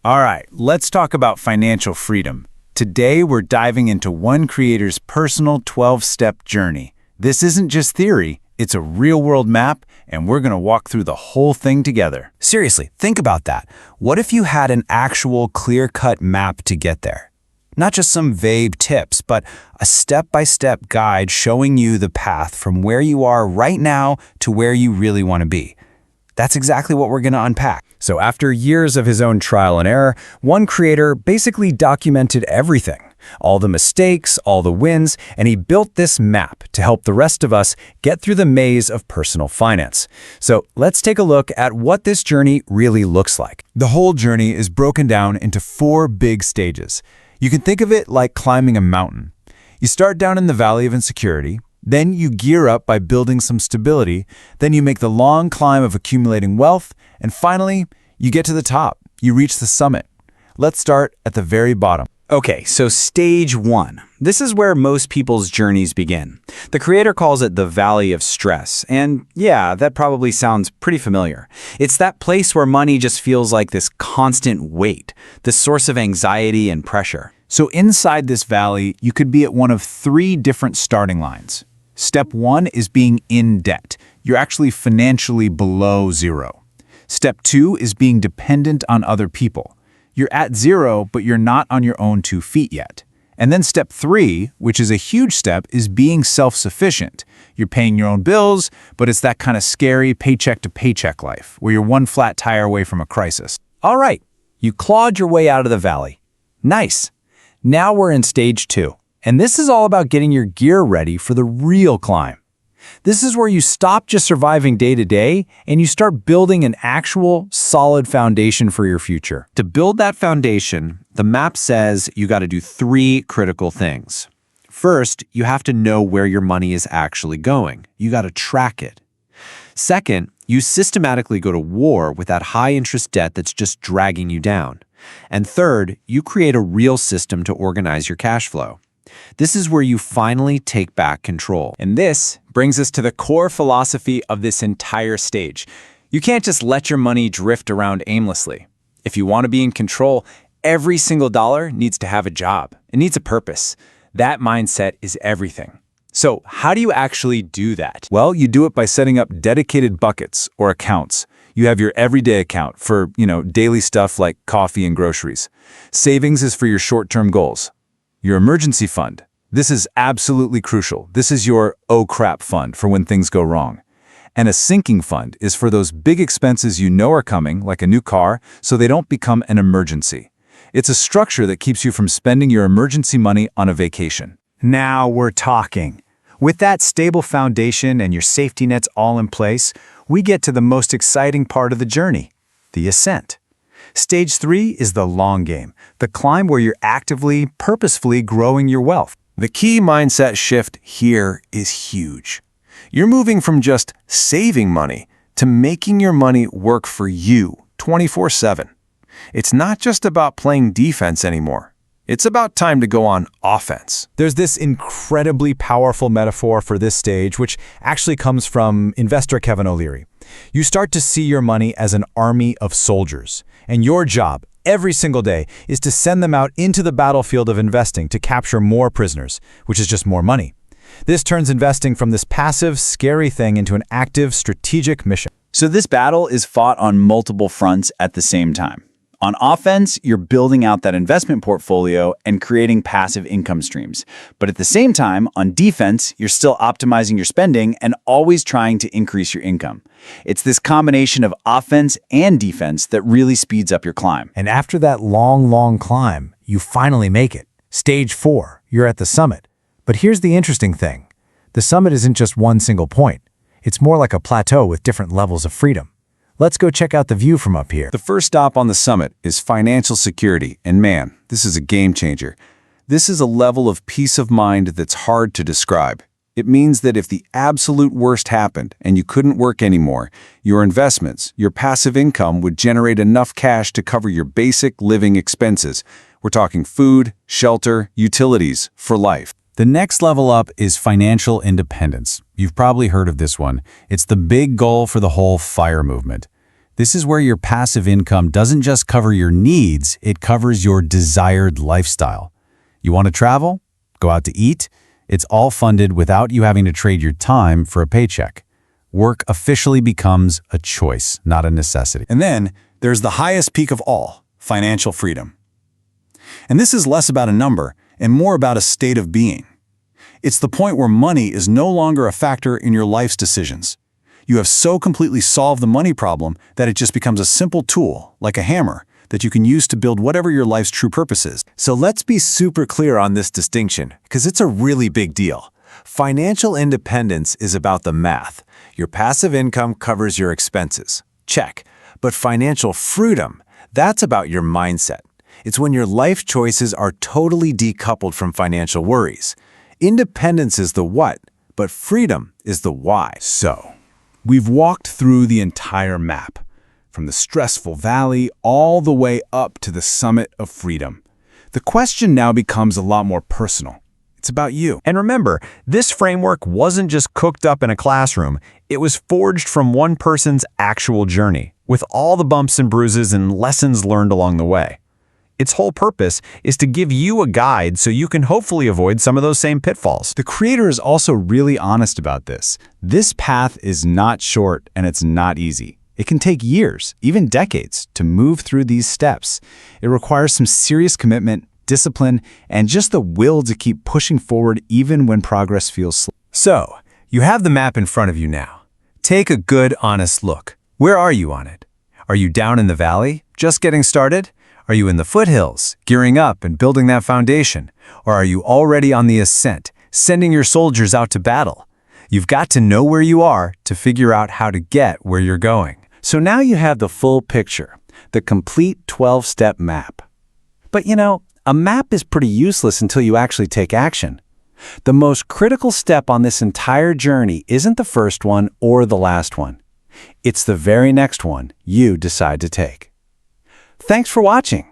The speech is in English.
All right, let's talk about financial freedom. Today, we're diving into one creator's personal 12-step journey. This isn't just theory, it's a real-world map, and we're going to walk through the whole thing together. Seriously, think about that. What if you had an actual clear-cut map to get there? Not just some vague tips, but a step-by-step guide showing you the path from where you are right now to where you really want to be. That's exactly what we're going to unpack. So after years of his own trial and error, one creator basically documented everything, all the mistakes, all the wins, and he built this map to help the rest of us get through the maze of personal finance. So let's take a look at what this journey really looks like. The whole journey is broken down into 4 big stages. You can think of it like climbing a mountain. You start down in the valley of insecurity, then you gear up by building some stability, then you make the long climb of accumulating wealth, and finally, you get to the top. You reach the summit. Let's start at the very bottom. Okay, so stage 1. This is where most people's journeys begin. The creator calls it the valley of stress, and yeah, that probably sounds pretty familiar. It's that place where money just feels like this constant weight, this source of anxiety and pressure. So inside this valley, you could be at one of 3 different starting lines. Step 1 is being in debt. You're actually financially below zero. Step 2 is being dependent on other people. You're at zero, but you're not on your own 2 feet yet. And then step 3, which is a huge step, is being self-sufficient. You're paying your own bills, but it's that kind of scary paycheck-to-paycheck life, where you're one flat tire away from a crisis. All right, you clawed your way out of the valley. Nice. Now we're in stage 2. And this is all about getting your gear ready for the real climb. This is where you stop just surviving day to day and you start building an actual solid foundation for your future. To build that foundation, the map says you got to do 3 critical things. First, you have to know where your money is actually going. You got to track it. Second, you systematically go to war with that high-interest debt that's just dragging you down. And third, you create a real system to organize your cash flow. This is where you finally take back control. And this brings us to the core philosophy of this entire stage. You can't just let your money drift around aimlessly. If you want to be in control, every single dollar needs to have a job. It needs a purpose. That mindset is everything. So how do you actually do that? Well, you do it by setting up dedicated buckets or accounts. You have your everyday account for, daily stuff like coffee and groceries. Savings is for your short-term goals. Your emergency fund. This is absolutely crucial. This is your oh crap fund for when things go wrong. And a sinking fund is for those big expenses you know are coming, like a new car, so they don't become an emergency. It's a structure that keeps you from spending your emergency money on a vacation. Now we're talking. With that stable foundation and your safety nets all in place, we get to the most exciting part of the journey, the ascent. Stage 3 is the long game, the climb where you're actively, purposefully growing your wealth. The key mindset shift here is huge. You're moving from just saving money to making your money work for you 24/7. It's not just about playing defense anymore. It's about time to go on offense. There's this incredibly powerful metaphor for this stage, which actually comes from investor Kevin O'Leary. You start to see your money as an army of soldiers, and your job every single day is to send them out into the battlefield of investing to capture more prisoners, which is just more money. This turns investing from this passive, scary thing into an active, strategic mission. So this battle is fought on multiple fronts at the same time. On offense, you're building out that investment portfolio and creating passive income streams. But at the same time, on defense, you're still optimizing your spending and always trying to increase your income. It's this combination of offense and defense that really speeds up your climb. And after that long climb, you finally make it. Stage 4, you're at the summit. But here's the interesting thing. The summit isn't just one single point. It's more like a plateau with different levels of freedom. Let's go check out the view from up here. The first stop on the summit is financial security, and man, this is a game changer. This is a level of peace of mind that's hard to describe. It means that if the absolute worst happened and you couldn't work anymore, your investments, your passive income would generate enough cash to cover your basic living expenses. We're talking food, shelter, utilities for life. The next level up is financial independence. You've probably heard of this one. It's the big goal for the whole FIRE movement. This is where your passive income doesn't just cover your needs, it covers your desired lifestyle. You want to travel? Go out to eat? It's all funded without you having to trade your time for a paycheck. Work officially becomes a choice, not a necessity. And then there's the highest peak of all, financial freedom. And this is less about a number and more about a state of being. It's the point where money is no longer a factor in your life's decisions. You have so completely solved the money problem that it just becomes a simple tool, like a hammer, that you can use to build whatever your life's true purpose is. So let's be super clear on this distinction, because it's a really big deal. Financial independence is about the math. Your passive income covers your expenses. Check. But financial freedom, that's about your mindset. It's when your life choices are totally decoupled from financial worries. Independence is the what, but freedom is the why. So, we've walked through the entire map, from the stressful valley all the way up to the summit of freedom. The question now becomes a lot more personal. It's about you. And remember, this framework wasn't just cooked up in a classroom. It was forged from one person's actual journey, with all the bumps and bruises and lessons learned along the way. Its whole purpose is to give you a guide so you can hopefully avoid some of those same pitfalls. The creator is also really honest about this. This path is not short and it's not easy. It can take years, even decades, to move through these steps. It requires some serious commitment, discipline, and just the will to keep pushing forward even when progress feels slow. So, you have the map in front of you now. Take a good, honest look. Where are you on it? Are you down in the valley, just getting started? Are you in the foothills, gearing up and building that foundation? Or are you already on the ascent, sending your soldiers out to battle? You've got to know where you are to figure out how to get where you're going. So now you have the full picture, the complete 12-step map. But you know, a map is pretty useless until you actually take action. The most critical step on this entire journey isn't the first one or the last one. It's the very next one you decide to take. Thanks for watching.